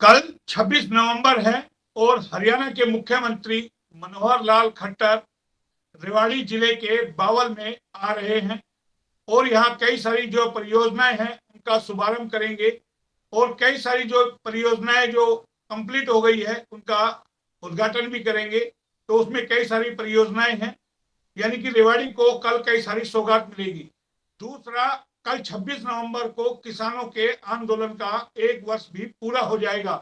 कल 26 नवंबर है और हरियाणा के मुख्यमंत्री मनोहर लाल खट्टर रेवाड़ी जिले के बावल में आ रहे हैं और यहाँ कई सारी जो परियोजनाएं हैं उनका शुभारंभ करेंगे और कई सारी जो परियोजनाएं जो कंप्लीट हो गई है उनका उद्घाटन भी करेंगे। तो उसमें कई सारी परियोजनाएं हैं, यानी कि रेवाड़ी को कल कई सारी सौगात मिलेगी। दूसरा, कल 26 नवंबर को किसानों के आंदोलन का 1 वर्ष भी पूरा हो जाएगा।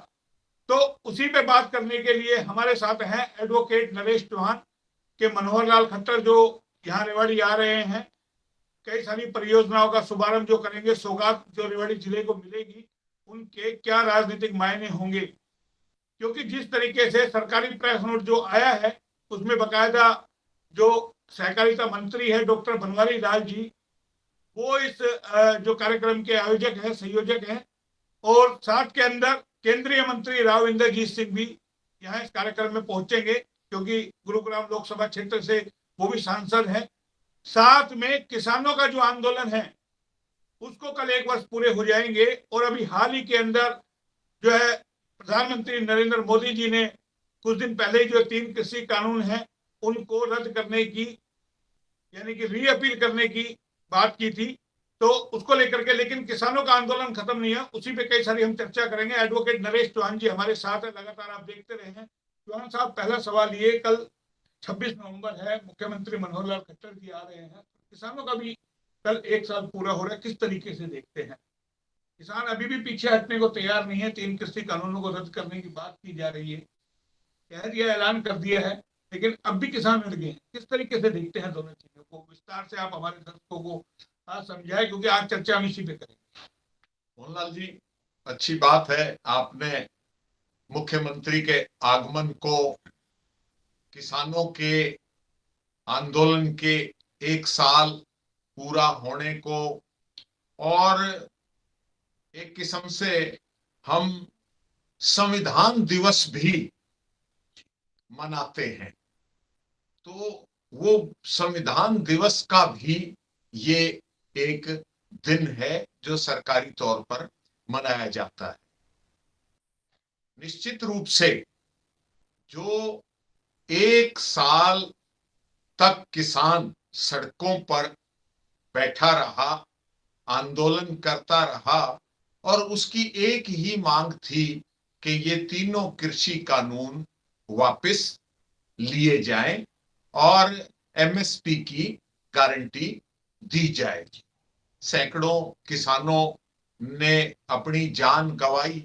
तो उसी पे बात करने के लिए हमारे साथ हैं एडवोकेट नरेश चौहान के मनोहर लाल खट्टर, जो यहाँ रेवाड़ी आ रहे हैं। कई सारी परियोजनाओं का शुभारंभ जो करेंगे, सौगात जो रेवाड़ी जिले को मिलेगी, उनके क्या राजनीतिक मायने होंगे। क्योंकि जिस तरीके से सरकारी प्रेस नोट जो आया है उसमें बकायदा जो सहकारिता मंत्री है डॉक्टर बनवारी लाल जी, वो इस जो कार्यक्रम के आयोजक हैं, संयोजक हैं, और साथ के अंदर केंद्रीय मंत्री राव इंद्रजीत सिंह भी यहाँ इस कार्यक्रम में पहुंचेंगे, क्योंकि गुरुग्राम लोकसभा क्षेत्र से वो भी सांसद हैं। साथ में किसानों का जो आंदोलन है उसको कल 1 वर्ष पूरे हो जाएंगे। और अभी हाल ही के अंदर जो है प्रधानमंत्री नरेंद्र मोदी जी ने कुछ दिन पहले जो 3 कृषि कानून हैं उनको रद्द करने की, यानी कि रीअपील करने की बात की थी। तो उसको लेकर के, लेकिन किसानों का आंदोलन खत्म नहीं है, उसी पे कई सारी हम चर्चा करेंगे। एडवोकेट नरेश चौहान जी हमारे साथ है, लगातार आप देखते रहे हैं। चौहान साहब, पहला सवाल ये, कल 26 नवंबर है, मुख्यमंत्री मनोहर लाल खट्टर जी आ रहे हैं, किसानों का भी कल 1 साल पूरा हो रहा है, किस तरीके से देखते हैं? किसान अभी भी पीछे हटने को तैयार नहीं है, 3 कृषि कानूनों को रद्द करने की बात की जा रही है, कह दिया, ऐलान कर दिया है, लेकिन अब भी किसान अड़ गए हैं। किस तरीके से देखते हैं दोनों चीजों को? विस्तार से आप हमारे दर्शकों को समझाएं, क्योंकि आज चर्चा हम इसी पे करेंगे। मोहनलाल जी, अच्छी बात है, आपने मुख्यमंत्री के आगमन को, किसानों के आंदोलन के 1 साल पूरा होने को, और एक किस्म से हम संविधान दिवस भी मनाते हैं, तो वो संविधान दिवस का भी ये एक दिन है जो सरकारी तौर पर मनाया जाता है। निश्चित रूप से जो 1 साल तक किसान सड़कों पर बैठा रहा, आंदोलन करता रहा, और उसकी एक ही मांग थी कि ये तीनों कृषि कानून वापस लिए जाएं और एमएसपी की गारंटी दी जाएगी। सैकड़ों किसानों ने अपनी जान गंवाई,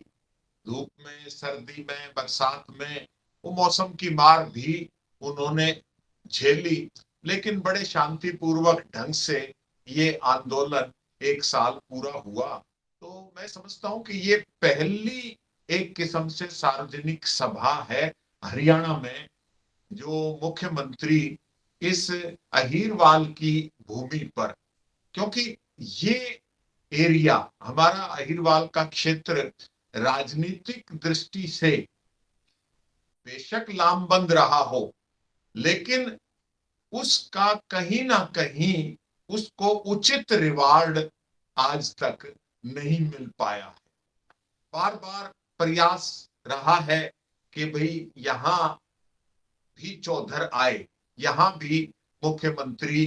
धूप में, सर्दी में, बरसात में, वो मौसम की मार भी उन्होंने झेली, लेकिन बड़े शांतिपूर्वक ढंग से ये आंदोलन 1 साल पूरा हुआ। तो मैं समझता हूं कि ये पहली एक किस्म से सार्वजनिक सभा है हरियाणा में, जो मुख्यमंत्री इस अहीरवाल की भूमि पर, क्योंकि ये एरिया, हमारा अहीरवाल का क्षेत्र, राजनीतिक दृष्टि से बेशक लामबंद रहा हो, लेकिन उसका कहीं ना कहीं उसको उचित रिवार्ड आज तक नहीं मिल पाया है। बार बार प्रयास रहा है कि भाई यहां भी चौधर आए, यहां भी मुख्यमंत्री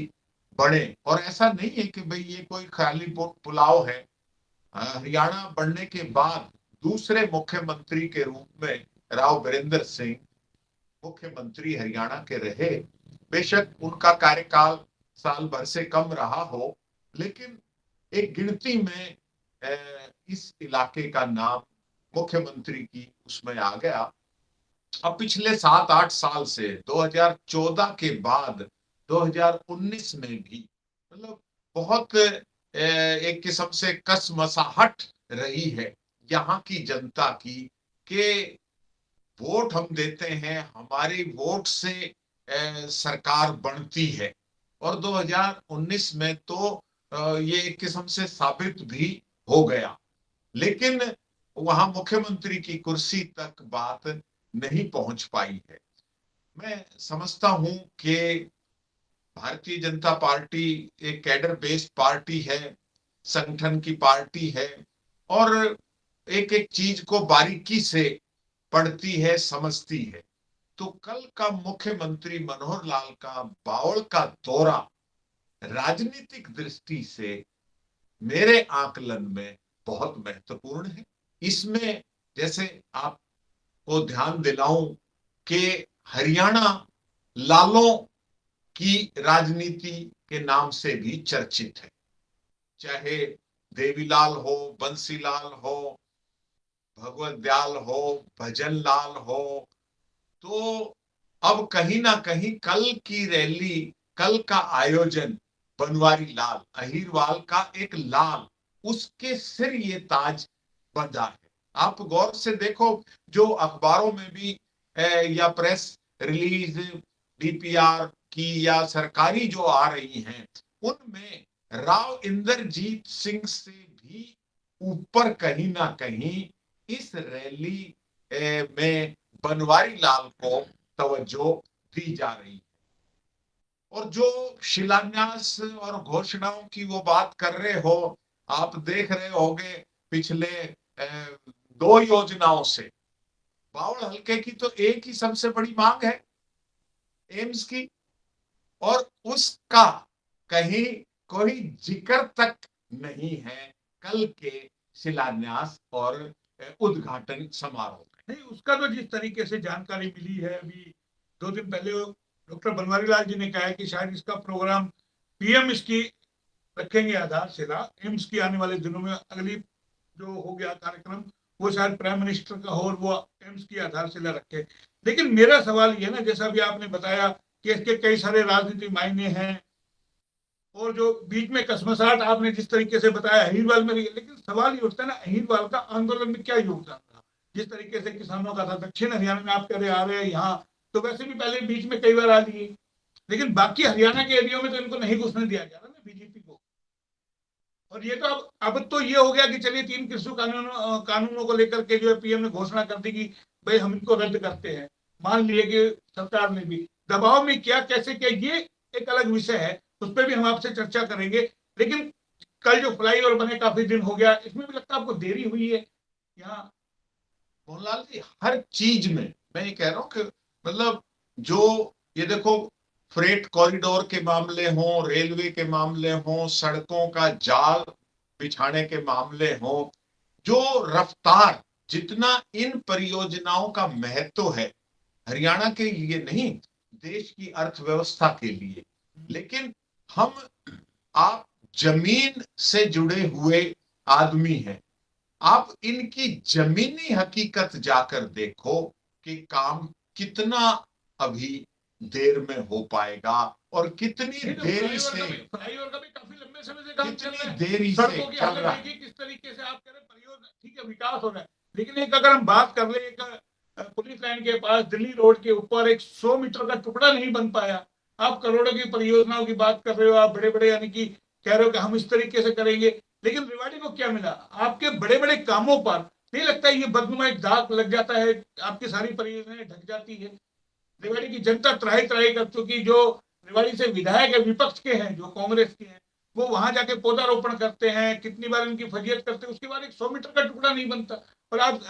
बने, और ऐसा नहीं है कि भाई ये कोई खाली पुलाव है। हरियाणा बनने के बाद दूसरे मुख्यमंत्री के रूप में राव वीरेंद्र सिंह मुख्यमंत्री हरियाणा के रहे। बेशक उनका कार्यकाल साल भर से कम रहा हो, लेकिन एक गिनती में इस इलाके का नाम मुख्यमंत्री की उसमें आ गया। अब पिछले 7-8 साल से 2014 के बाद 2019 में भी, मतलब बहुत एक किस्म से कसमसाहट रही है यहाँ की जनता की, कि वोट हम देते हैं, हमारे वोट से सरकार बनती है। और 2019 में तो ये एक किस्म से साबित भी हो गया, लेकिन वहां मुख्यमंत्री की कुर्सी तक बात नहीं पहुंच पाई है। मैं समझता हूं कि भारतीय जनता पार्टी एक कैडर बेस्ड पार्टी है, संगठन की पार्टी है, और एक एक चीज को बारीकी से पढ़ती है, समझती है। तो कल का मुख्यमंत्री मनोहर लाल का बावल का दौरा राजनीतिक दृष्टि से मेरे आकलन में बहुत महत्वपूर्ण है। इसमें जैसे आपको ध्यान दिलाऊं कि हरियाणा लालों की राजनीति के नाम से भी चर्चित है, चाहे देवीलाल हो, बंसीलाल हो, भगवत दयाल हो, भजन लाल हो। तो अब कहीं ना कहीं कल की रैली, कल का आयोजन बनवारी लाल अहीरवाल का एक लाल, उसके सिर ये ताज बंधा है। आप गौर से देखो, जो अखबारों में भी या प्रेस रिलीज डीपीआर की या सरकारी जो आ रही हैं, उनमें राव इंद्रजीत सिंह से भी ऊपर कहीं ना कहीं इस रैली में बनवारी लाल को तवज्जो दी जा रही है। और जो शिलान्यास और घोषणाओं की वो बात कर रहे हो, आप देख रहे होंगे पिछले 2 योजनाओं से बावल हल्के की तो एक ही सबसे बड़ी मांग है, एम्स की, और उसका कहीं कोई जिक्र तक नहीं है कल के शिलान्यास और उद्घाटन समारोह। नहीं, उसका तो जिस तरीके से जानकारी मिली है, अभी 2 दिन पहले डॉक्टर बनवारी लाल जी ने कहा है कि शायद इसका प्रोग्राम पीएम इसकी रखेंगे आधारशिला, एम्स की आने वाले दिनों में अगली जो हो गया कार्यक्रम वो शायद प्राइम मिनिस्टर का हो और वो एम्स की आधारशिला रखे। लेकिन मेरा सवाल ये ना, जैसा भी आपने बताया कि इसके कई सारे राजनीतिक मायने हैं, और जो बीच में कसमसाहट आपने जिस तरीके से बताया अहीरवाल में, लेकिन सवाल ये उठता है ना, अहीरवाल का आंदोलन में क्या योगदान था? जिस तरीके से किसानों का था दक्षिण हरियाणा में, आप कह रहे आ रहे हैं यहाँ, तो वैसे भी पहले बीच में कई बार आ लिए, लेकिन बाकी हरियाणा के एरिया में तो इनको नहीं घुसने दिया जा रहा ना बीजेपी को। और ये तो अब तो ये हो गया कि चलिए 3 कृषि कानूनों को लेकर के जो है पीएम ने घोषणा कर दी कि भाई हम इनको रद्द करते हैं। मान लिए कि सरकार ने भी दबाव में किया, कैसे किया ये एक अलग विषय है, उस पर भी हम आपसे चर्चा करेंगे। लेकिन कल जो फ्लाईओवर बने काफी दिन हो गया, इसमें भी लगता है आपको देरी हुई है यहाँ? मोहनलाल जी, हर चीज में मैं ये कह रहा हूं कि मतलब जो ये देखो, फ्रेट कॉरिडोर के मामले हों, रेलवे के मामले हों, सड़कों का जाल बिछाने के मामले हों, जो रफ्तार, जितना इन परियोजनाओं का महत्व है हरियाणा के लिए नहीं, देश की अर्थव्यवस्था के लिए। लेकिन हम, आप जमीन से जुड़े हुए आदमी हैं, आप इनकी जमीनी हकीकत जाकर देखो कि काम कितना अभी देर में हो पाएगा और कितनी देरी से, फ्लाईओवर का भी काफी लंबे समय से काम चल रहा है, देरी से सड़कों की चल हालत रहा है। देखिए किस तरीके से, आप कह रहे परियोजना ठीक है विकास हो रहा है, लेकिन एक अगर हम बात कर ले, एक पुलिस लाइन के पास दिल्ली रोड के ऊपर एक 100 मीटर का टुकड़ा नहीं बन पाया। आप करोड़ों की परियोजनाओं की बात कर रहे हो, आप बड़े बड़े यानी कि कह रहे हो कि हम इस तरीके से करेंगे, लेकिन रेवाड़ी को क्या मिला? आपके बड़े बड़े कामों पर नहीं लगता ये बदनुमा एक दाग लग जाता है, आपकी सारी परियोजनाएं ढक जाती है। रेवाड़ी की जनता त्राही त्राही कर चुकी, जो रेवाड़ी से विधायक है विपक्ष के हैं, जो कांग्रेस के हैं, वो वहां जाके पौधारोपण करते हैं, कितनी बार इनकी फजीयत करते हैं, उसके बाद एक 100 मीटर का टुकड़ा नहीं बनता, और आप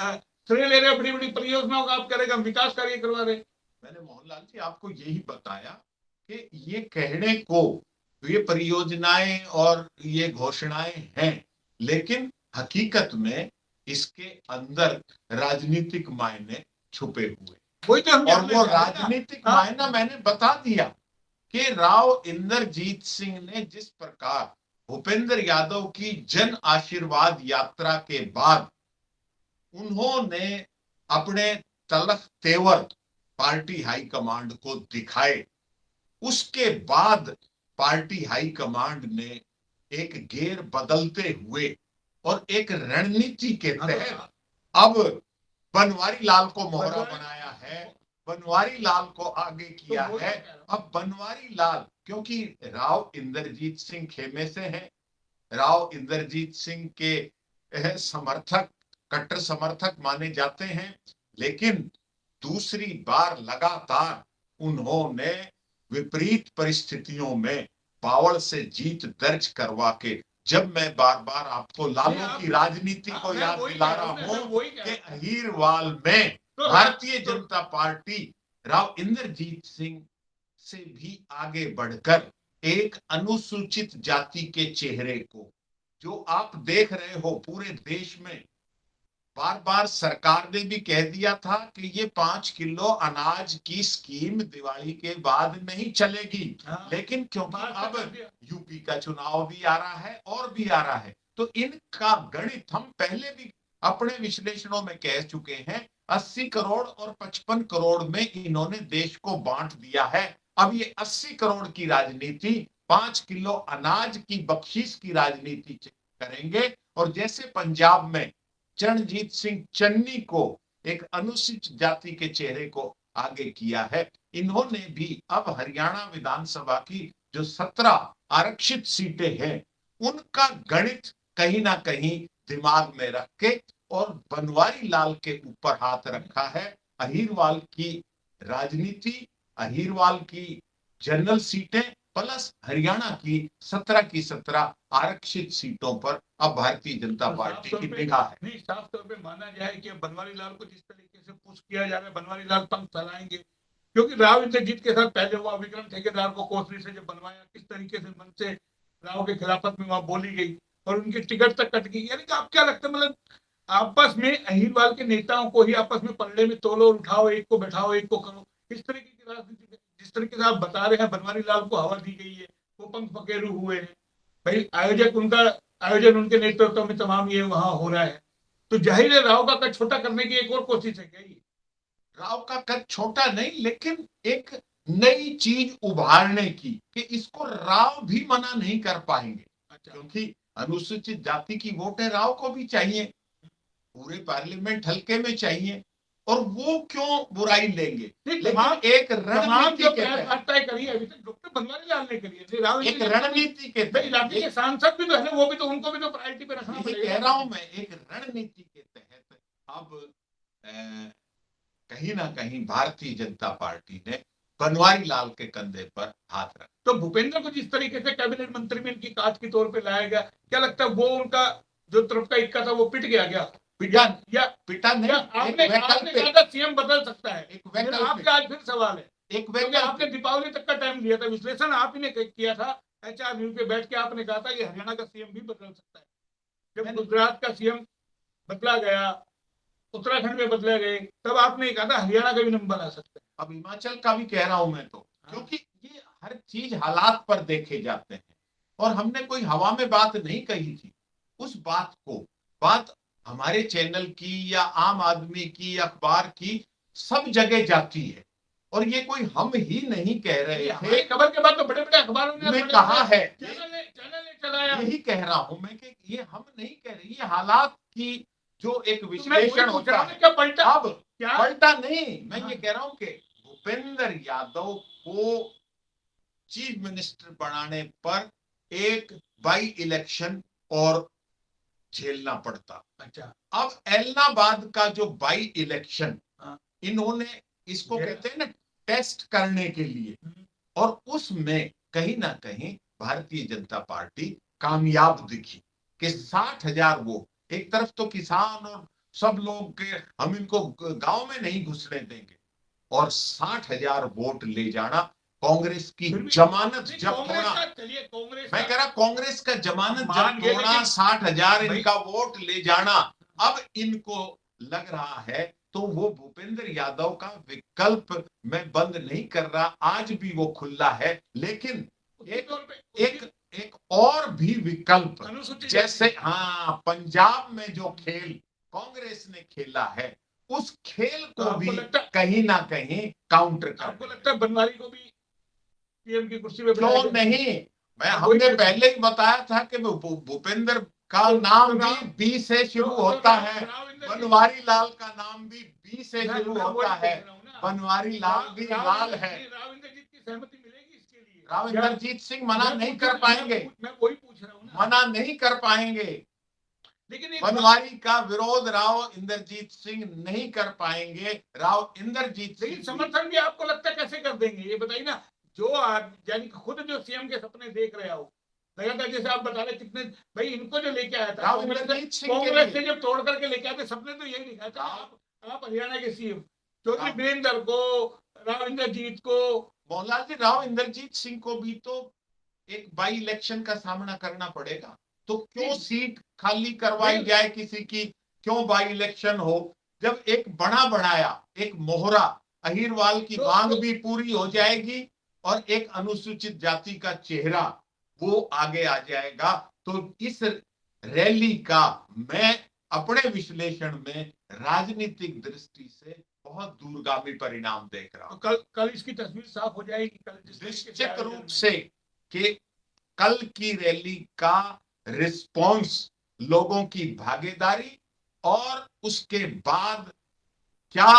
श्रेय ले रहे हैं बड़ी बड़ी परियोजनाओं का, आप करेगा विकास कार्य करवा रहे। मैंने मोहनलाल जी आपको यही बताया कि ये कहने को ये परियोजनाएं और ये घोषणाएं हैं, लेकिन हकीकत में इसके अंदर राजनीतिक मायने छुपे हुए, वही तो हम और वो राजनीतिक मायना मैंने बता दिया कि राव इंद्रजीत सिंह ने जिस प्रकार भूपेंद्र यादव की जन आशीर्वाद यात्रा के बाद उन्होंने अपने तलख तेवर पार्टी हाईकमांड को दिखाए, उसके बाद पार्टी हाईकमांड ने एक गेर बदलते हुए और एक रणनीति के तहत अब बनवारी लाल को मोहरा बनाया है, बनवारी लाल को आगे किया है। अब बनवारी लाल, क्योंकि राव इंद्रजीत सिंह खेमे से हैं, राव इंद्रजीत सिंह के समर्थक, कट्टर समर्थक माने जाते हैं, लेकिन दूसरी बार लगातार उन्होंने विपरीत परिस्थितियों में बावल से जीत दर्ज करवा के जब मैं बार बार आपको लालू नहीं, की राजनीति को मैं याद वही दिला कह रहा रहा हूं ना, हूं मैं वही कह कि रहा हूं। अहीरवाल में तो भारतीय तो- जनता पार्टी राव इंद्रजीत सिंह से भी आगे बढ़कर एक अनुसूचित जाति के चेहरे को, जो आप देख रहे हो पूरे देश में, बार बार सरकार ने भी कह दिया था कि ये 5 किलो अनाज की स्कीम दिवाली के बाद नहीं चलेगी, हाँ, लेकिन क्योंकि बात अब कर दिया। यूपी का चुनाव भी आ रहा है और भी आ रहा है, तो इनका गणित हम पहले भी अपने विश्लेषणों में कह चुके हैं। 80 करोड़ और 55 करोड़ में इन्होंने देश को बांट दिया है। अब ये 80 करोड़ की राजनीति 5 किलो अनाज की बख्शीश की राजनीति करेंगे। और जैसे पंजाब में चरणजीत सिंह चन्नी को एक अनुसूचित जाति के चेहरे को आगे किया है, इन्होंने भी अब हरियाणा विधानसभा की जो 17 आरक्षित सीटें हैं, उनका गणित कहीं ना कहीं दिमाग में रख के और बनवारी लाल के ऊपर हाथ रखा है। अहीरवाल की राजनीति, अहीरवाल की जनरल सीटें प्लस हरियाणा की 17 की 17 आरक्षित सीटों पर अब भारतीय जनता तो पार्टी साफ की तौर पे निगाह है। नहीं, साफ तौर पे माना जाए कि बनवारी लाल को जिस तरीके से पुश किया जा रहा है, बनवारी लाल पंख फैलाएंगे, क्योंकि राव इंद्रजीत के साथ पहले हुआ, विक्रम ठेकेदार को कोसरी से जब बनवाया, किस तरीके से मन से राव के खिलाफत में वहां बोली गई और उनकी टिकट तक कट गई। यानी कि आप क्या लगता है, मतलब आपस में अहीरवाल के नेताओं को ही आपस में पल्ले में तोलो और उठाओ, एक को बैठाओ एक को करो, इस तरीके की राजनीति जिस तरीके से आप बता रहे हैं बनवारी लाल को हवा दी गई है, वो पंख पकेरू हुए हैं। भाई आयोजक उनका, आयोजन उनके नेतृत्व में तमाम ये वहां हो रहा है, तो जाहिर है राव का कद छोटा करने की एक और कोशिश है क्या ये? राव का कद छोटा नहीं, लेकिन एक नई चीज उभारने की, कि इसको राव भी मना नहीं कर पाएंगे, अच्छा, क्योंकि अनुसूचित जाति की वोट है, राव को भी चाहिए, पूरे पार्लियामेंट हल्के में चाहिए, और वो क्यों बुराई लेंगे। तमाम लेकिन एक तमाम रणनीति जो के प्रयास तहत, तय करी है अभी तक डॉक्टर बनवारी लाल ने करी है, राव एक इंद्रजीत रणनीति के भाई इलाके के तहत, सांसद भी तो है ना, वो भी तो, उनको भी तो प्रायोरिटी पे रखना यही पड़ेगा। कह रहा हूं मैं, एक रणनीति के तहत अब कहीं ना कहीं भारतीय जनता पार्टी ने बनवारी लाल के कंधे पर हाथ रखा। तो भूपेंद्र को जिस तरीके से कैबिनेट मंत्री में इनकी काज के तौर पे लाया गया, क्या लगता है वो उनका जो तरफ का इक्का था वो पिट गया क्या? पिटा या पिटा नहीं, या एक आपने वैकल्पिक, कहा था सीएम बदल सकता है, एक मेरा वैकल्पिक, आपका आज फिर सवाल है, एक क्योंकि आपने वैकल्पिक। दीपावली तक का टाइम दिया था, विश्लेषण आप ही ने किया था, एचआर न्यूज पे बैठ के आपने कहा था कि हरियाणा का सीएम भी बदल सकता है। जब गुजरात का सीएम बदला गया, उत्तराखंड में बदले गए, तब आपने कहा था हरियाणा का भी नंबर आ सकता है। अब हिमाचल का भी कह रहा हूं मैं, तो क्योंकि ये हर चीज हालात पर देखे जाते हैं, और हमने कोई हवा में बात नहीं कही थी। उस बात को, बात हमारे चैनल की या आम आदमी की, अखबार की, सब जगह जाती है, और ये कोई हम ही नहीं कह रहे थे। खबर के बाद तो बड़े बड़े अखबारों ने कहा है, चैनल ने चलाया। यही कह रहा हूं मैं कि ये हम नहीं कह रहे, ये हालात की जो एक तो मैं विश्लेषण पूछ होता रहा हूँ है। क्या पलटा, अब क्या पलटा नहीं, मैं हाँ। ये कह रहा हूं कि भूपेंद्र यादव को चीफ मिनिस्टर बनाने पर एक बाई इलेक्शन और झेलना पड़ता। अच्छा, अब एलनाबाद का जो बाई इलेक्शन, हाँ। इन्होंने इसको ये- कहते हैं ना टेस्ट करने के लिए, और उसमें कहीं ना कहीं भारतीय जनता पार्टी कामयाब दिखी कि 60,000 वोट, एक तरफ तो किसान और सब लोग के, हम इनको गांव में नहीं घुसने देंगे, और 60,000 वोट ले जाना, कांग्रेस की जमानत जब तोड़ा, मैं कह रहा कांग्रेस का जमानत मान जब गए, तोड़ा, लेकिन 60,000 भाई- इनका वोट ले जाना, अब इनको लग रहा है, तो वो भूपेंद्र यादव का विकल्प मैं बंद नहीं कर रहा, आज भी वो खुला है, लेकिन एक एक और भी विकल्प, जैसे हाँ पंजाब में जो खेल कांग्रेस ने खेला है, उस खेल तो को आपको भी लगता कहीं ना कहीं काउंटर कर, आपको लगता है बनवारी को भी सीएम की कुर्सी पे क्यों नहीं। मैं हमने पहले ही बताया था कि भूपेंद्र का नाम भी बी से शुरू होता है, बनवारी लाल का नाम भी बी से शुरू होता है, बनवारी लाल भी लाल है। राव इंद्रजीत की सहमति मिलेगी इसके लिए? राव इंद्रजीत सिंह मना नहीं कर पाएंगे, मैं वही पूछ रहा हूँ ना, मना नहीं कर पाएंगे, लेकिन बनवारी का विरोध राव इंद्रजीत सिंह नहीं कर पाएंगे। राव इंद्रजीत सिंह लेकिन समर्थन भी आपको लगता है कैसे कर देंगे ये बताइए ना, जो यानी खुद जो सीएम के सपने देख रहे हो, लगातार जैसे आप बता रहे कितने, भाई इनको जो लेके आया था राव कांग्रेस इंद्रजीत सिंह के कांग्रेस लिए। से जब तोड़ करके लेके आते सबने तो यही लिखा था। आप हरियाणा के सीएम चौधरी राव- वीरेंद्र को, राव इंद्रजीत को, मोहनलाल जी, राव इंद्रजीत सिंह को भी तो एक बाई इलेक्शन का सामना करना पड़ेगा, तो क्यों सीट खाली करवाई जाए किसी की, क्यों बाई इलेक्शन हो, जब एक बड़ा बनाया, एक मोहरा अहिरवाल की मांग भी पूरी हो जाएगी और एक अनुसूचित जाति का चेहरा वो आगे आ जाएगा। तो इस रैली का मैं अपने विश्लेषण में राजनीतिक दृष्टि से बहुत दूरगामी परिणाम देख रहा हूं। कल इसकी तस्वीर साफ हो जाएगी, कल निश्चित रूप से कि कल की रैली का रिस्पॉन्स, लोगों की भागीदारी और उसके बाद क्या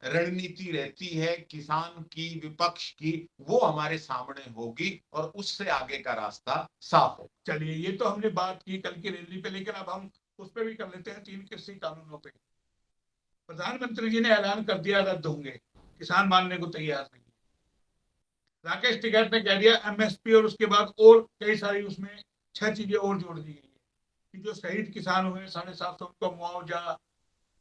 रणनीति रहती है किसान की, विपक्ष की, वो हमारे सामने होगी और उससे आगे का रास्ता साफ हो। चलिए, ये तो हमने बात की कल की रैली पे, लेकिन अब हम उस पर भी कर लेते हैं 3 कृषि कानूनों पे। प्रधानमंत्री जी ने ऐलान कर दिया रद्द होंगे, किसान मानने को तैयार नहीं। राकेश टिकैत ने कह दिया एमएसपी, और उसके बाद और कई सारी उसमें 6 चीजें और जोड़ दी गई है कि जो शहीद किसान हुए 750 उनको मुआवजा,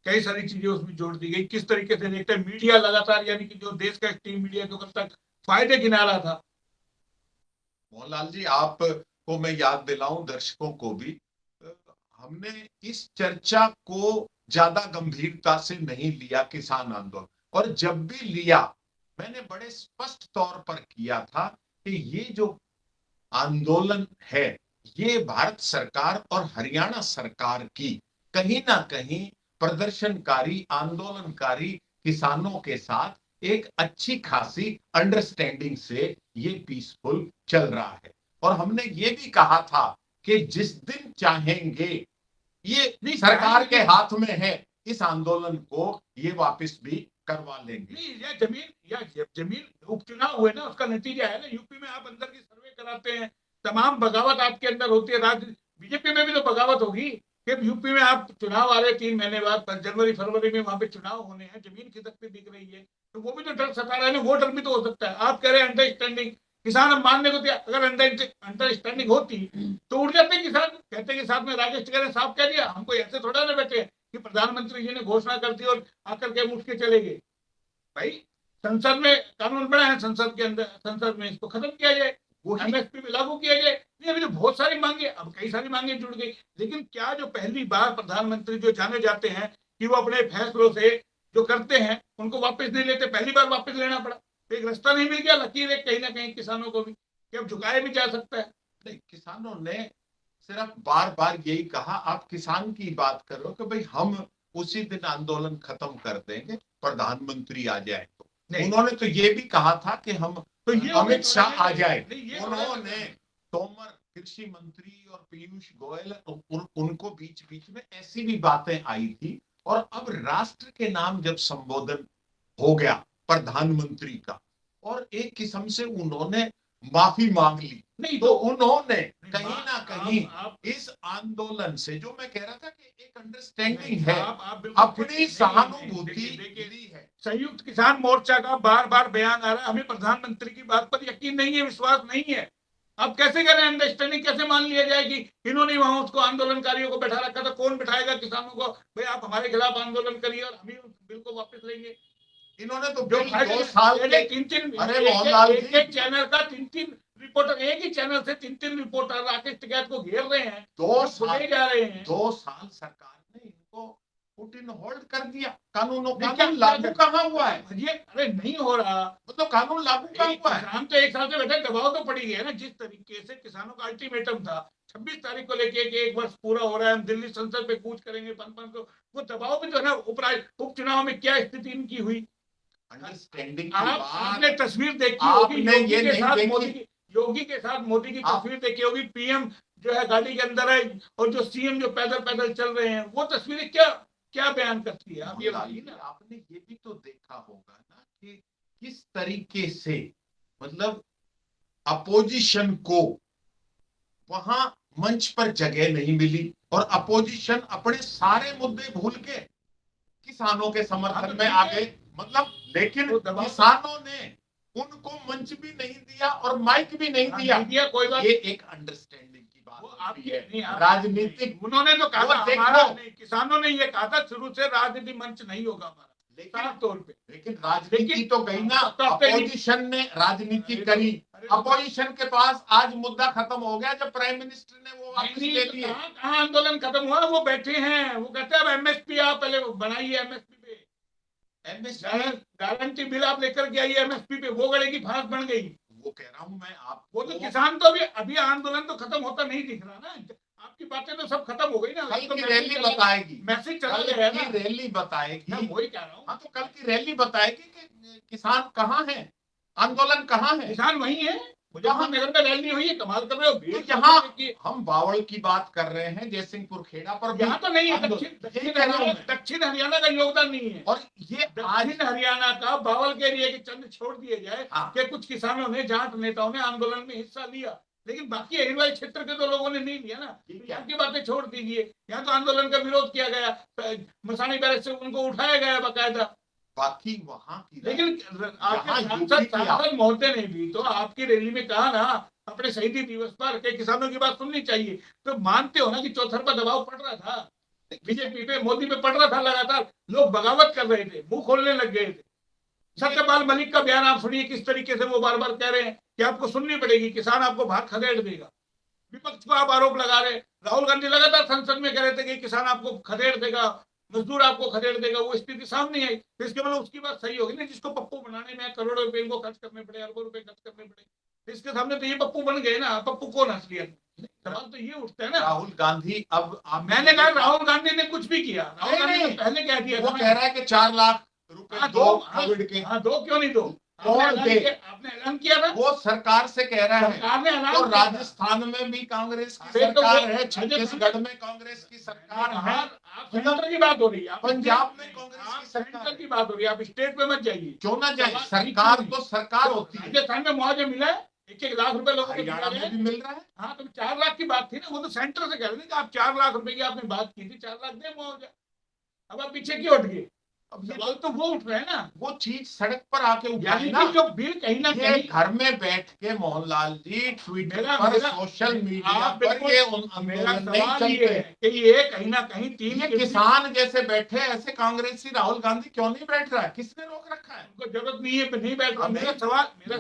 कई सारी चीजें उसमें जोड़ दी गई। किस तरीके से देखते हैं मीडिया लगातार, यानी कि जो देश का एक्सट्रीम मीडिया जो कल तक फायदे गिना रहा था। मोहनलाल जी, आपको मैं याद दिलाऊं, दर्शकों को भी, हमने इस चर्चा को ज्यादा गंभीरता से नहीं लिया किसान आंदोलन, और जब भी लिया मैंने बड़े स्पष्ट तौर पर किया था कि ये जो आंदोलन है ये भारत सरकार और हरियाणा सरकार की कहीं ना कहीं प्रदर्शनकारी, आंदोलनकारी किसानों के साथ एक अच्छी खासी अंडरस्टैंडिंग से ये पीसफुल चल रहा है। और हमने ये भी कहा था कि जिस दिन चाहेंगे, ये सरकार के हाथ में है, इस आंदोलन को ये वापस भी करवा लेंगे। नहीं, या जमीन उपचुनाव हुए ना, उसका नतीजा है ना। यूपी में आप अंदर की सर्वे कराते हैं, तमाम बगावत आपके अंदर होती है। बीजेपी में भी तो बगावत होगी कि यूपी में आप चुनाव आ रहे 3 महीने बाद, जनवरी फरवरी में वहां पे चुनाव होने हैं, जमीन खिसकती दिख रही है, तो वो भी तो डर सता रहा है ना। वो डर भी तो हो सकता है। आप कह रहे हैं अंडरस्टैंडिंग, किसान हम मानने को दिया, अगर अंडरस्टैंडिंग होती तो उड़ जाते किसान। कहते कि साथ में राकेश टिकैत ने साफ कह दिया, हमको ऐसे थोड़ा ना बैठे कि प्रधानमंत्री जी ने घोषणा कर दी और आकर के मुझ के चले गए। भाई संसद में कानून बना है, संसद के अंदर, संसद में इसको खत्म किया जाए, एमएसपी में लागू किया जाए। ये अभी तो बहुत सारी मांगे, अब कई सारी मांगे जुड़ गई। लेकिन क्या जो पहली बार प्रधानमंत्री जो जाने जाते हैं कि वो अपने फैसलों से जो करते हैं उनको वापस नहीं लेते, पहली बार वापस लेना पड़ा, तो एक रास्ता नहीं मिल गया, लकीर है कहीं ना कहीं किसानों को भी कि अब झुकाया भी जा सकता है। नहीं, किसानों ने सिर्फ बार बार यही कहा, आप किसान की बात करो कि भाई हम उसी दिन आंदोलन खत्म कर देंगे प्रधानमंत्री आ जाए तो। उन्होंने तो ये भी कहा था कि हम तो ये अमित शाह आ जाए। उन्होंने तोमर कृषि मंत्री और पीयूष गोयल, उनको बीच बीच में ऐसी भी बातें आई थी। और अब राष्ट्र के नाम जब संबोधन हो गया प्रधानमंत्री का, और एक किस्म से उन्होंने माफी मांग ली, नहीं तो उन्होंने कहीं ना आप कहीं इस आंदोलन से, जो मैं कह रहा था कि एक अंडरस्टैंडिंग है, आप अपनी सहानुभूति ली है। संयुक्त किसान मोर्चा का बार बार बयान आ रहा है, हमें प्रधानमंत्री की बात पर यकीन नहीं है, विश्वास नहीं है। अब कैसे करें अंडरस्टैंडिंग, कैसे मान लिया जाए कि इन्होंने वहां उसको आंदोलनकारियों को बैठा रखा था। कौन बिठाएगा किसानों को, भाई आप हमारे खिलाफ आंदोलन करिए और हम ही बिल को वापस लेंगे। इन्होंने तो जो 2 साल के 3-3 अरे मोहनलाल जी, एक चैनल का 3-3 रिपोर्टर, एक ही चैनल से 3-3 रिपोर्टर राकेश टिकैत को घेर रहे हैं, 2 साल जा रहे हैं। 2 साल सरकार ने इनको पुट इन होल्ड कर दिया। कानून लागू कहाँ हुआ है? ये अरे नहीं हो रहा, मतलब कानून लागू कहाँ हुआ है? किसान तो 1 साल से बैठे, दबाव तो पड़ी गया ना। जिस तरीके से किसानों का अल्टीमेटम था 26 तारीख को लेके कि 1 वर्ष पूरा हो रहा है, हम दिल्ली संसद पे कूच करेंगे 5-5 को, वो दबाव भी तो है ना। उपचुनाव में क्या स्थिति इनकी हुई, अंडरस्टैंडिंग आपने तस्वीर देखी होगी, योगी के साथ मोदी की तस्वीर देखी होगी। पीएम जो है गाड़ी के अंदर है और जो सीएम जो पैदल पैदल चल रहे हैं, वो तस्वीरें क्या क्या बयान करती है। आप ये ना, आपने ये भी तो देखा होगा ना कि किस तरीके से, मतलब अपोजिशन को वहां मंच पर जगह नहीं मिली और अपोजिशन अपने सारे मुद्दे भूल के किसानों के समर्थन में आ गए। मतलब लेकिन किसानों ने उनको मंच भी नहीं दिया और माइक भी नहीं दिया। कोई बात, ये एक अंडरस्टैंडिंग आपकी नहीं, राजनीतिक, उन्होंने तो कहा वो था देखो। हमारा नहीं, किसानों ने ये कहा था शुरू से राजनीति मंच नहीं होगा हमारा, लेकिन साफ तौर पे। लेकिन राजनीति लेकिन तो गई ना, तो अब तो ये- अपोजिशन ने राजनीति अरे करी। अरे अपोजिशन के पास आज मुद्दा खत्म हो गया जब प्राइम मिनिस्टर ने वो वापस नहीं, ले तो लिए। कहाँ आंदोलन खत्म हुआ, वो बैठे हैं, वो कहते हैं अब एमएसपी आप पहले बनाइए, एमएसपी पे एमएसपी, गारंटी बिल आप लेकर के आइए, एमएसपी पे वो गड़ेगी, फांस बन गई। वो कह रहा हूं मैं वो तो आपको, किसान तो अभी आंदोलन तो खत्म होता नहीं दिख रहा ना, आपकी बातें तो सब खत्म हो गई ना। कल तो की मैसेज रैली चला- बताएगी, मैसेज चला कल गया है की ना, रैली बताएगी। मैं वही कह रहा हूँ। हाँ, तो कल की रैली बताएगी कि किसान कहाँ है, आंदोलन कहाँ है। किसान वही है, मुजफ्फरनगर में रैली हुई है, कमाल कर रहे हो, तो भीड़ यहाँ की। हम बावल की बात कर रहे हैं, जयसिंहपुर खेड़ा पर भी यहाँ तो नहीं है, आंदोलन। दक्षिण यही कह रहा हूं मैं। दक्षिण हरियाणा का योगदान नहीं है। और ये आज दक्षिण हरियाणा का बावल के एरिया के चंद छोड़ दिए जाए हाँ। कि कुछ किसानों ने, जाट नेताओं ने आंदोलन में हिस्सा लिया, लेकिन बाकी अहिरवाई क्षेत्र के तो लोगों ने नहीं लिया ना। ठीक है। यहाँ की बातें छोड़ दीजिए, यहाँ तो आंदोलन का विरोध किया गया, मसानी बैरक से उनको उठाया गया बाकायदा। बाकी वहां की लेकिन आपके यहाँ सांसद यूपी की सांसद महोदय ने भी तो आपकी रैली में कहा ना, अपने शहीदी दिवस पर के किसानों की बात सुननी चाहिए। तो मानते हो ना कि चौतरफा दबाव पड़ रहा था, बीजेपी पे, मोदी पे पड़ रहा था लगातार, लोग बगावत कर रहे थे, मुंह खोलने लग गए थे। सत्यपाल मलिक का बयान आप सुनिए, किस तरीके से वो बार बार कह रहे हैं कि आपको सुननी पड़ेगी, किसान आपको भाग खदेड़ देगा। विपक्ष को आप आरोप लगा रहे, राहुल गांधी लगातार संसद में कह रहे थे कि किसान आपको खदेड़ देगा, मजदूर आपको खदेड़ देगा, वो स्थिति सामने आई, तो इसके मतलब उसकी बात सही होगी ना, जिसको पप्पू बनाने में करोड़ों रुपए इनको खर्च करने पड़े, अरबों रुपए खर्च करने पड़े, तो इसके सामने तो ये पप्पू बन गए ना। पप्पू कौन असलियत? सवाल तो ये उठता है ना। राहुल गांधी, अब मैंने कहा राहुल गांधी ने कुछ भी किया, राहुल गांधी ने नहीं, पहले कह दिया वो कह रहा है कि 4 लाख रुपए दो कोविड के। हाँ, दो क्यों नहीं दो? कौन दे? आपने ऐलान किया था, वो सरकार से कह रहा है। सरकार ने ऐलान तो किया था। राजस्थान में भी कांग्रेस की अरे तो सरकार वो- है, छत्तीसगढ़ में कांग्रेस की सरकार है, आप सेंटर की बात हो रही है, पंजाब में कांग्रेस की सरकार सेंटर है। की बात हो रही है, आप स्टेट पे मत जाइए। क्यों ना जाए, सवाल सरकार नहीं। तो सरकार होती है। राजस्थान में मुआवजा मिला है, 1-1 लाख रुपए लोगों को दिया हरियाणा गया है। में भी मिल रहा है। हाँ, तो 4 लाख की बात थी ना, वो तो सेंटर से कह रहे थे कि आप 4 लाख रुपए की आपने बात की थी, 4 लाख दे मुआवजा। अब आप पीछे क्यों हट गए? अब सवाल तो वो उठ रहे हैं ना, वो चीज सड़क पर आके उठाई यानी ना। कि जो बिल कहीं ना ये कहीं घर में बैठ के मोहनलाल जी ट्विटर मेरा- पर, मेरा- सोशल मीडिया आप पर बिल्कुल- ये मेरा आंदोलन नहीं सवाल ये चलते। है कि ये कहीं ना कहीं तीन ये किसान जैसे बैठे, ऐसे कांग्रेसी राहुल गांधी क्यों नहीं बैठ रहा है? किसने रोक रखा है? उनको जरूरत नहीं है, नहीं बैठ रहा। अब मेरा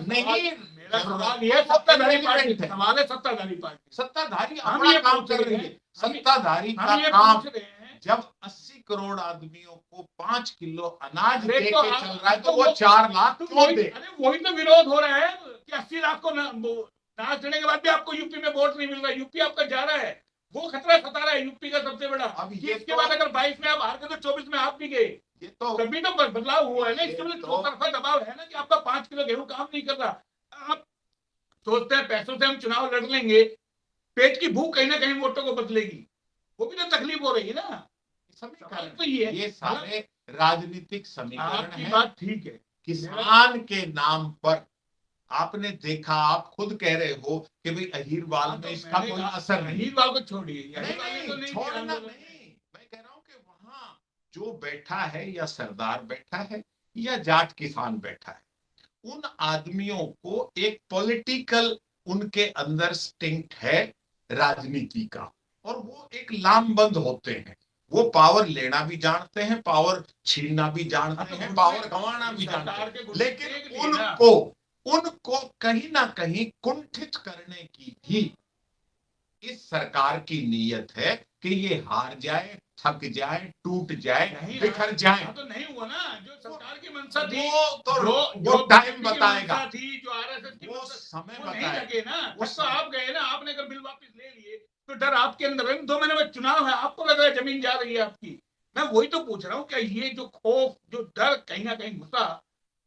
नहीं- सवाल ये वो सत्ताधारी irrelevant पार्टी, है। सवाल है सत्ताधारी पार्टी। सत्ताधारी हम अपना ये काम पूछ कर रहे रही हैं, है। सत्ताधारी का हम ये काम, पूछ रहे हैं, जब 80 करोड़ आदमियों को 5 किलो अनाज दे अरे के तो चल आप- रहा है, तो तो वो वो- 4 लाख तो क्यों वही दे? अरे वही तो विरोध हो रहा है कि 80 लाख को नाच देने के बाद भी आपको यूपी में वोट नहीं मिल रहा, यूपी आपका जा रहा है, वो खतरा सता रहा है यूपी का सबसे बड़ा। अब ये इसके तो- बाद अगर 22 में आप हार गए तो 24 में आप भी गए, ये तो कभी तो बदलाव हुआ है ना। इसके ये मतलब तो- चौतरफा दबाव है ना कि आपका 5 किलो गेहूं काम नहीं कर रहा। आप सोचते हैं पैसों से हम चुनाव लड़ लेंगे, पेट की भूख कहीं ना कहीं वोटों को बदलेगी, वो भी तो तकलीफ हो रही है ना। समीकरण तो ये ये सारे राजनीतिक समीकरण आपकी हैं। बात ठीक है, किसान के नाम पर आपने देखा, आप खुद कह रहे हो कि भाई अहीरवाल में इसका कोई असर नहीं। अहीरवाल को छोड़िए, नहीं, अहीरवाल ने तो नहीं, नहीं छोड़ना किया आंदोलन। नहीं। मैं कह रहा हूं कि वहां जो बैठा है, या सरदार बैठा है या जाट किसान बैठा है, उन आदमियों को एक पॉलिटिकल, उनके अंदर स्टिंक्ट है राजनीति का, और वो एक लामबंद होते हैं। वो पावर लेना भी जानते हैं, पावर छीनना भी जानते हैं, पावर गंवाना भी जानते हैं, लेकिन उनको कहीं ना कहीं कुंठित करने की भी इस सरकार की नीयत है कि ये हार जाए, थक जाए, टूट जाए, बिखर जाए। तो नहीं हुआ ना जो सरकार की मंशा थी, वो तो जो वो टाइम बीजेपी की बताएगा, मंशा थी, जो आरएसएस की वो मंशा, समय वो नहीं बताएगा। लगे ना। वो तो आप गए ना, आपने अगर बिल वापस ले लिए तो डर आपके अंदर है। 2 महीने में चुनाव है, आपको लग रहा है जमीन जा रही है आपकी। मैं वही तो पूछ रहा हूँ, क्या ये जो खौफ, जो डर कहीं ना कहीं घुसा,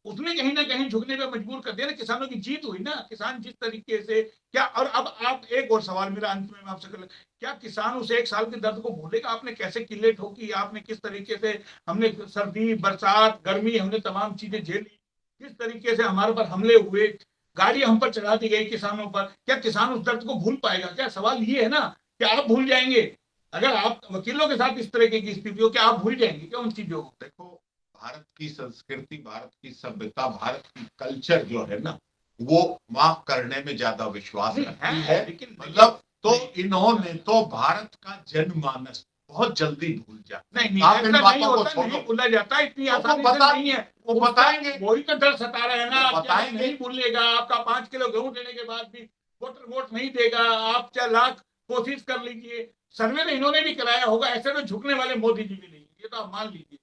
उसने कहीं ना कहीं झुकने पे मजबूर कर दिया ना। किसानों की जीत हुई ना, किसान जिस तरीके से क्या। और अब आप, एक और सवाल मेरा अंत में मैं आपसे कर, क्या किसान उस 1 साल के दर्द को भूलेगा? आपने कैसे किले ठोकी, आपने किस तरीके से, हमने सर्दी, बरसात, गर्मी, हमने तमाम चीजें झेली, किस तरीके से हमारे पर हमले हुए, गाड़ी हम पर चढ़ा दी गई किसानों पर। क्या किसान उस दर्द को भूल पाएगा? क्या सवाल ये है ना, क्या आप भूल जाएंगे? अगर आप वकीलों के साथ इस तरह की स्थिति हो, क्या आप भूल जाएंगे क्या उन चीजों को? देखो, भारत की संस्कृति, भारत की सभ्यता, भारत की कल्चर जो है ना, वो माफ करने में ज्यादा विश्वास रखती है। लेकिन मतलब तो इन्होंने तो भारत का जनमानस बहुत जल्दी भूल जाता। नहीं आप ऐसा इन नहीं बातों को होता, छोड़ो। नहीं भूला जाता, इतनी वो आसानी से नहीं है। वो बताएंगे। वही तो डर सता रहा है ना, वो आप क्या बताएंगे। नहीं भूलेगा, आपका 5 किलो गेहूं देने के बाद भी वोटर वोट नहीं देगा, आप 4 लाख कोशिश कर लीजिए। सर्वे तो इन्होंने भी कराया होगा, ऐसे तो झुकने वाले मोदी जी भी नहीं, ये तो आप मान लीजिए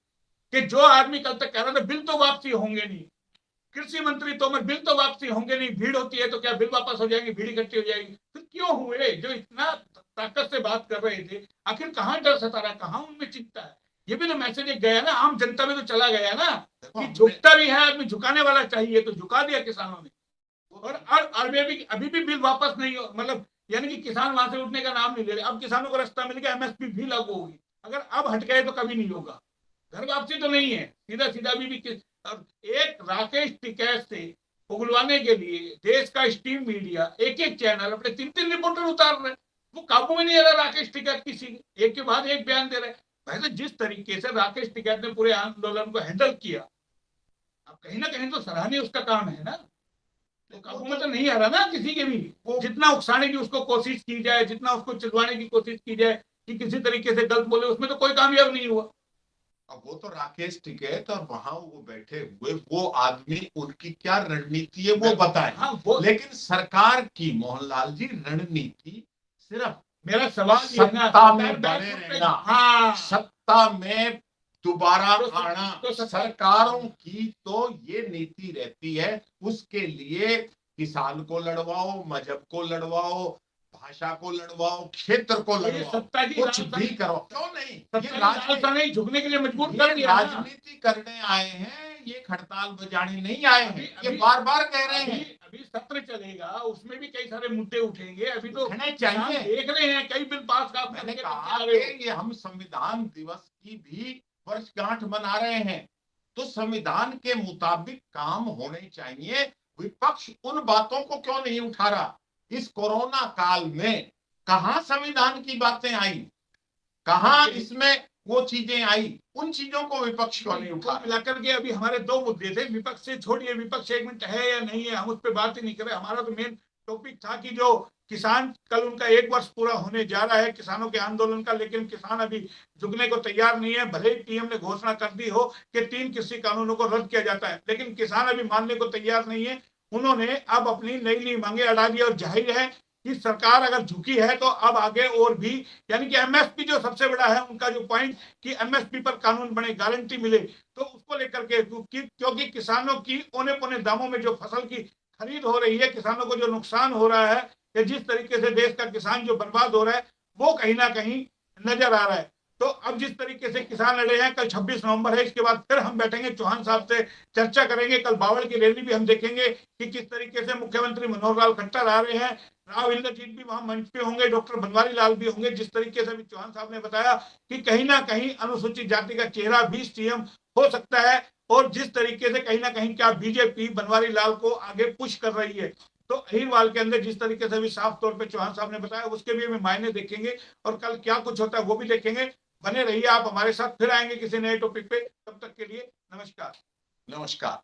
कि जो आदमी कल तक कह रहा था बिल तो वापसी होंगे नहीं, कृषि मंत्री तोमर बिल तो वापसी होंगे नहीं, भीड़ होती है तो क्या बिल वापस हो जाएंगे, भीड़ इकट्ठी हो जाएगी, फिर क्यों हुए? जो इतना ताकत से बात कर रहे थे, आखिर कहां डर सता रहा, कहां उनमें चिंता है? ये भी तो मैसेज एक गया ना, आम जनता में तो चला गया ना कि झुकता भी है आदमी, झुकाने वाला चाहिए, तो झुका दिया किसानों ने। और अभी भी बिल वापस नहीं हो, मतलब यानी कि किसान वहां से उठने का नाम नहीं ले रहे। अब किसानों को रास्ता मिल गया, एमएसपी भी लागू होगी, अगर अब हट गए तो कभी नहीं होगा। घर वापसी तो नहीं है, सीधा सीधा भी अब एक राकेश टिकैत से उगलवाने के लिए देश का स्ट्रीम मीडिया एक एक चैनल अपने 3-3 रिपोर्टर उतार रहे, वो काबू में नहीं आ रहा राकेश टिकैत किसी के, एक के बाद एक बयान दे रहे। भाई तो जिस तरीके से राकेश टिकैत ने पूरे आंदोलन को हैंडल किया, अब कहीं ना कहीं तो सराहनीय उसका काम है ना, तो काबू में तो नहीं आ रहा ना किसी के भी। जितना उकसाने की उसको कोशिश की जाए, जितना उसको चिलवाने की कोशिश की जाए कि किसी तरीके से गलत बोले, उसमें तो कोई कामयाब नहीं हुआ। अब वो तो राकेश टिकैत और वहां वो बैठे हुए वो आदमी, उनकी क्या रणनीति है वो बताए। हाँ, लेकिन सरकार की, मोहनलाल जी, रणनीति सिर्फ मेरा सवाल ये है ना, सत्ता में बने रहना, हाँ, सत्ता में दोबारा आना। तो सरकारों की तो ये नीति रहती है, उसके लिए किसान को लड़वाओ, मजहब को लड़वाओ, भाषा को लड़वाओ, क्षेत्र को लड़वाओ, सत्ता की कुछ भी करो, क्यों नहीं? ये नहीं झुकने के लिए मजबूर कर दिया, राजनीति करने आए हैं, ये हड़ताल बजाने नहीं आए हैं, ये बार बार कह रहे हैं। अभी सत्र चलेगा, उसमें भी कई सारे मुद्दे उठेंगे, अभी तो चाहिए, देख रहे हैं कई बिल पास का। मैंने कहा कि ये हम संविधान दिवस की भी वर्षगांठ मना रहे हैं, तो संविधान के मुताबिक काम होने चाहिए। विपक्ष उन बातों को क्यों नहीं उठा रहा? इस कोरोना काल में कहां संविधान की बातें आई, कहां इसमें वो चीजें आई, उन चीजों को विपक्ष क्यों नहीं उठा? मिलाकर के अभी हमारे 2 मुद्दे थे, विपक्ष से छोड़िए, विपक्ष एक मिनट है या नहीं है, हम उस पर बात ही नहीं कर रहे। हमारा तो मेन टॉपिक था कि जो किसान, कल उनका 1 वर्ष पूरा होने जा रहा है किसानों के आंदोलन का, लेकिन किसान अभी झुकने को तैयार नहीं है। भले ही पीएम ने घोषणा कर दी हो कि 3 कृषि कानूनों को रद्द किया जाता है, लेकिन किसान अभी मानने को तैयार नहीं है। उन्होंने अब अपनी नई नई मांगे अड़ा दी, और जाहिर है कि सरकार अगर झुकी है तो अब आगे और भी, यानी कि एमएसपी जो सबसे बड़ा है उनका जो पॉइंट कि एमएसपी पर कानून बने, गारंटी मिले, तो उसको लेकर के, क्योंकि किसानों की औने पौने दामों में जो फसल की खरीद हो रही है, किसानों को जो नुकसान हो रहा है, या जिस तरीके से देश का किसान जो बर्बाद हो रहा है, वो कहीं ना कहीं नजर आ रहा है। तो अब जिस तरीके से किसान लड़े हैं, कल 26 नवंबर है, इसके बाद फिर हम बैठेंगे, चौहान साहब से चर्चा करेंगे। कल बावल की रैली भी हम देखेंगे कि किस तरीके से मुख्यमंत्री मनोहर लाल खट्टर आ रहे हैं, राव इंद्रजीत भी वहां मंच पे होंगे, डॉक्टर बनवारी लाल भी होंगे। जिस तरीके से भी चौहान साहब ने बताया कि कहीं ना कहीं अनुसूचित जाति का चेहरा भी सीएम हो सकता है, और जिस तरीके से कहीं ना कहीं क्या बीजेपी बनवारी लाल को आगे पुश कर रही है, तो अहिरवाल के अंदर जिस तरीके से भी साफ तौर पे चौहान साहब ने बताया, उसके भी हमें मायने देखेंगे, और कल क्या कुछ होता है वो भी देखेंगे। बने रहिए आप हमारे साथ, फिर आएंगे किसी नए टॉपिक पे। तब तक के लिए नमस्कार। नमस्कार।